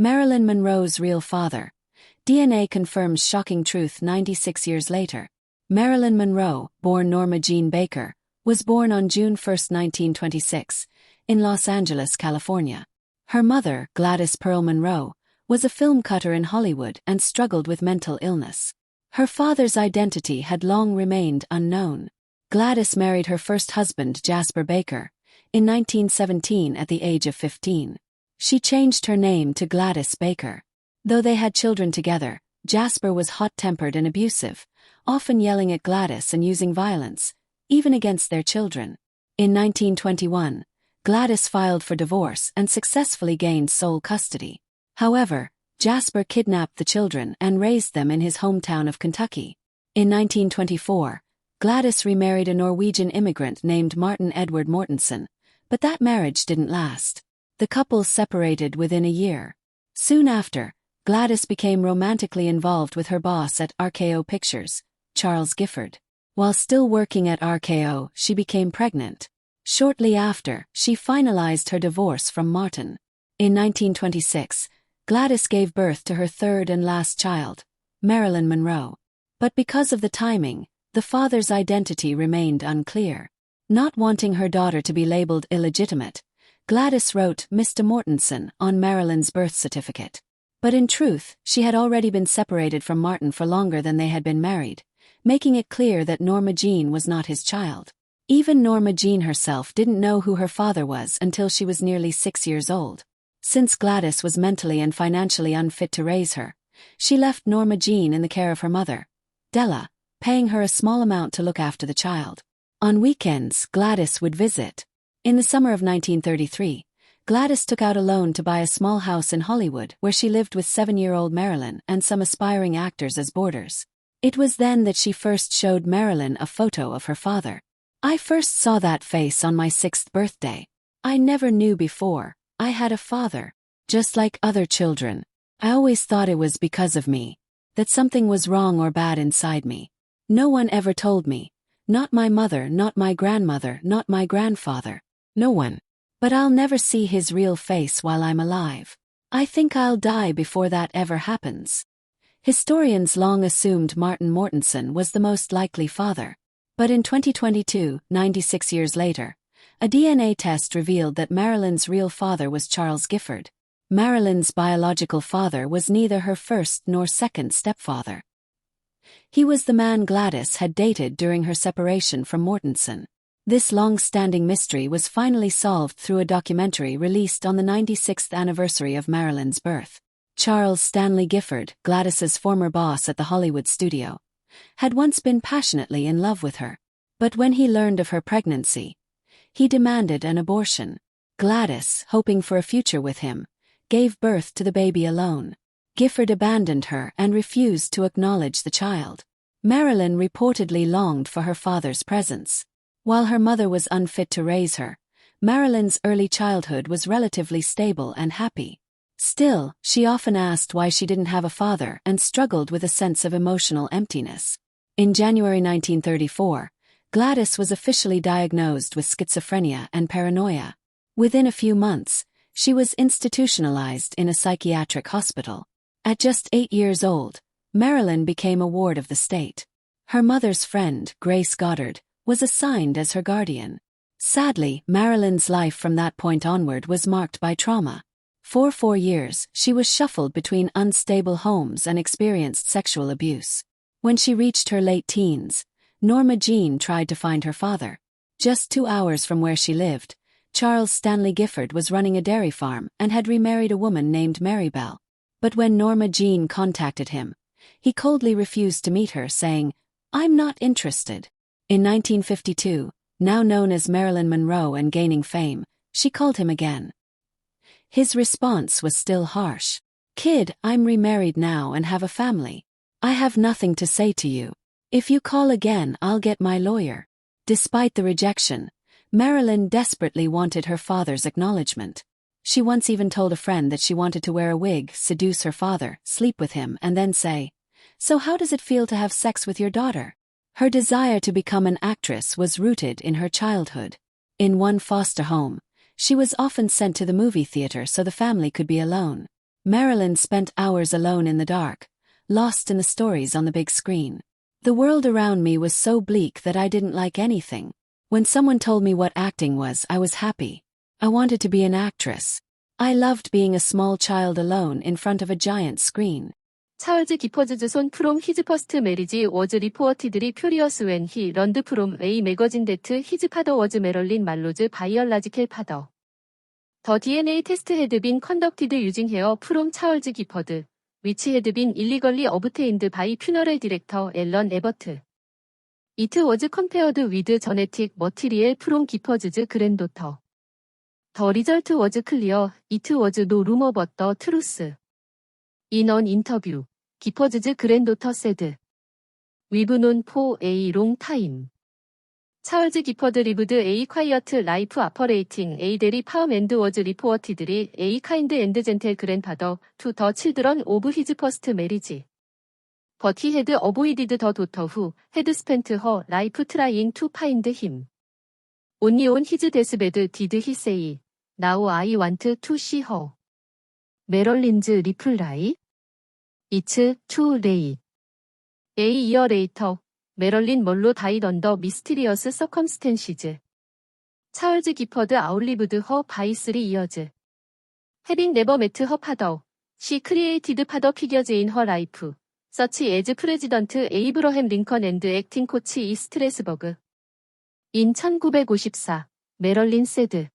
Marilyn Monroe's real father. DNA confirms shocking truth 96 years later. Marilyn Monroe, born Norma Jeane Baker, was born on June 1, 1926, in Los Angeles, California. Her mother, Gladys Pearl Monroe, was a film cutter in Hollywood and struggled with mental illness. Her father's identity had long remained unknown. Gladys married her first husband, Jasper Baker, in 1917 at the age of 15. She changed her name to Gladys Baker. Though they had children together, Jasper was hot-tempered and abusive, often yelling at Gladys and using violence, even against their children. In 1921, Gladys filed for divorce and successfully gained sole custody. However, Jasper kidnapped the children and raised them in his hometown of Kentucky. In 1924, Gladys remarried a Norwegian immigrant named Martin Edward Mortensen, but that marriage didn't last. The couple separated within a year. Soon after, Gladys became romantically involved with her boss at RKO Pictures, Charles Gifford. While still working at RKO, she became pregnant. Shortly after, she finalized her divorce from Martin. In 1926, Gladys gave birth to her third and last child, Marilyn Monroe. But because of the timing, the father's identity remained unclear. Not wanting her daughter to be labeled illegitimate, Gladys wrote Mr. Mortensen on Marilyn's birth certificate. But in truth, she had already been separated from Martin for longer than they had been married, making it clear that Norma Jeane was not his child. Even Norma Jeane herself didn't know who her father was until she was nearly 6 years old. Since Gladys was mentally and financially unfit to raise her, she left Norma Jeane in the care of her mother, Della, paying her a small amount to look after the child. On weekends, Gladys would visit. In the summer of 1933, Gladys took out a loan to buy a small house in Hollywood where she lived with 7-year-old Marilyn and some aspiring actors as boarders. It was then that she first showed Marilyn a photo of her father. "I first saw that face on my 6th birthday. I never knew before I had a father. Just like other children, I always thought it was because of me, that something was wrong or bad inside me. No one ever told me. Not my mother, not my grandmother, not my grandfather. No one. But I'll never see his real face while I'm alive. I think I'll die before that ever happens." Historians long assumed Martin Mortensen was the most likely father. But in 2022, 96 years later, a DNA test revealed that Marilyn's real father was Charles Gifford. Marilyn's biological father was neither her first nor second stepfather. He was the man Gladys had dated during her separation from Mortensen. This long-standing mystery was finally solved through a documentary released on the 96th anniversary of Marilyn's birth. Charles Stanley Gifford, Gladys's former boss at the Hollywood studio, had once been passionately in love with her. But when he learned of her pregnancy, he demanded an abortion. Gladys, hoping for a future with him, gave birth to the baby alone. Gifford abandoned her and refused to acknowledge the child. Marilyn reportedly longed for her father's presence. While her mother was unfit to raise her, Marilyn's early childhood was relatively stable and happy. Still, she often asked why she didn't have a father and struggled with a sense of emotional emptiness. In January 1934, Gladys was officially diagnosed with schizophrenia and paranoia. Within a few months, she was institutionalized in a psychiatric hospital. At just 8 years old, Marilyn became a ward of the state. Her mother's friend, Grace Goddard, was assigned as her guardian. Sadly, Marilyn's life from that point onward was marked by trauma. For 4 years, she was shuffled between unstable homes and experienced sexual abuse. When she reached her late teens, Norma Jeane tried to find her father. Just 2 hours from where she lived, Charles Stanley Gifford was running a dairy farm and had remarried a woman named Maribel. But when Norma Jeane contacted him, he coldly refused to meet her, saying, "I'm not interested." In 1952, now known as Marilyn Monroe and gaining fame, she called him again. His response was still harsh. "Kid, I'm remarried now and have a family. I have nothing to say to you. If you call again, I'll get my lawyer." Despite the rejection, Marilyn desperately wanted her father's acknowledgement. She once even told a friend that she wanted to wear a wig, seduce her father, sleep with him, and then say, "So how does it feel to have sex with your daughter?" Her desire to become an actress was rooted in her childhood. In one foster home, she was often sent to the movie theater so the family could be alone. Marilyn spent hours alone in the dark, lost in the stories on the big screen. The world around me was so bleak that I didn't like anything. When someone told me what acting was, I was happy. I wanted to be an actress. I loved being a small child alone in front of a giant screen. 찰즈 기퍼즈's son from his first marriage was reportedly furious when he learned from a magazine that his father was Marilyn Monroe's biological father. The DNA test had been conducted using hair from Charles Gifford, which had been illegally obtained by funeral director Alan Abbott. It was compared with genetic material from Gifford's granddaughter. The result was clear, it was no rumor but the truth. In an interview, Gifford's granddaughter said, "We've known for a long time. Charles Gifford lived a quiet life operating a dairy farm and was reportedly a kind and gentle grandfather to the children of his first marriage. But he had avoided the daughter who had spent her life trying to find him. Only on his deathbed did he say, 'Now I want to see her.'" Marilyn's reply? "It's too late." A year later, Marilyn Monroe died under mysterious circumstances. Charles Gifford outlived her by 3 years. Having never met her father, she created father figures in her life, such as President Abraham Lincoln and acting coach E. Strasberg. In 1954, Marilyn said,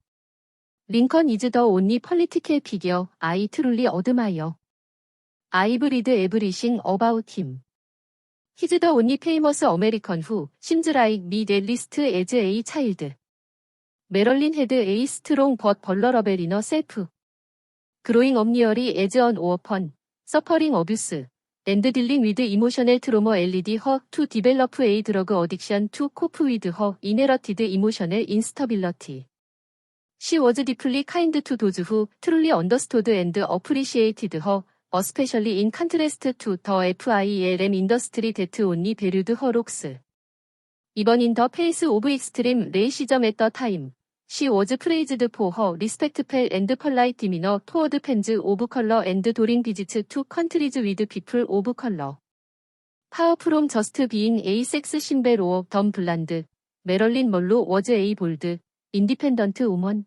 "Lincoln is the only political figure I truly admire. I've read everything about him. He's the only famous American who seems like me at least as a child." Marilyn had a strong but vulnerable inner self. Growing up nearly as an orphan, suffering abuse, and dealing with emotional trauma led her to develop a drug addiction to cope with her inherited emotional instability. She was deeply kind to those who truly understood and appreciated her, especially in contrast to the film industry that only valued her looks. Even in the face of extreme racism at the time, she was praised for her respectful and polite demeanor toward fans of color and during visits to countries with people of color. Far from just being a sex symbol or dumb blonde, Marilyn Monroe was a bold, independent woman.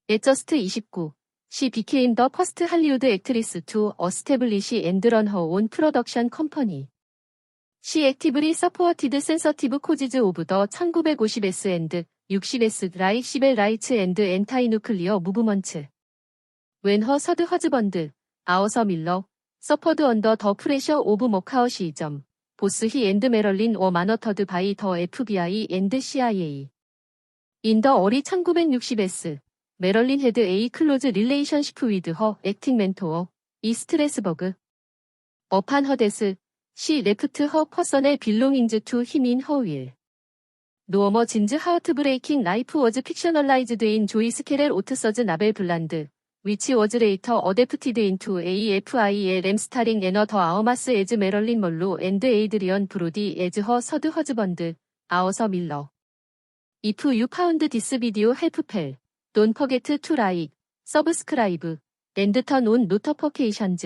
At just 29, she became the first Hollywood actress to establish and run her own production company. She actively supported sensitive causes of the 1950s and 60s like civil rights and anti-nuclear movements. When her third husband, Arthur Miller, suffered under the pressure of McCarthyism, both he and Marilyn were monitored by the FBI and CIA. In the early 1960s, Marilyn had a close relationship with her acting mentor, E. Strasberg. Upon her death, she left her personal belongings to him in her will. Norma Jeane's heartbreaking life was fictionalized in Joyce Carol Oates' novel Blonde, which was later adapted into a film starring Anna de Armas as Marilyn Monroe and Adrian Brody as her third husband, Arthur Miller. If you found this video helpful, don't forget to like, subscribe, and turn on notifications.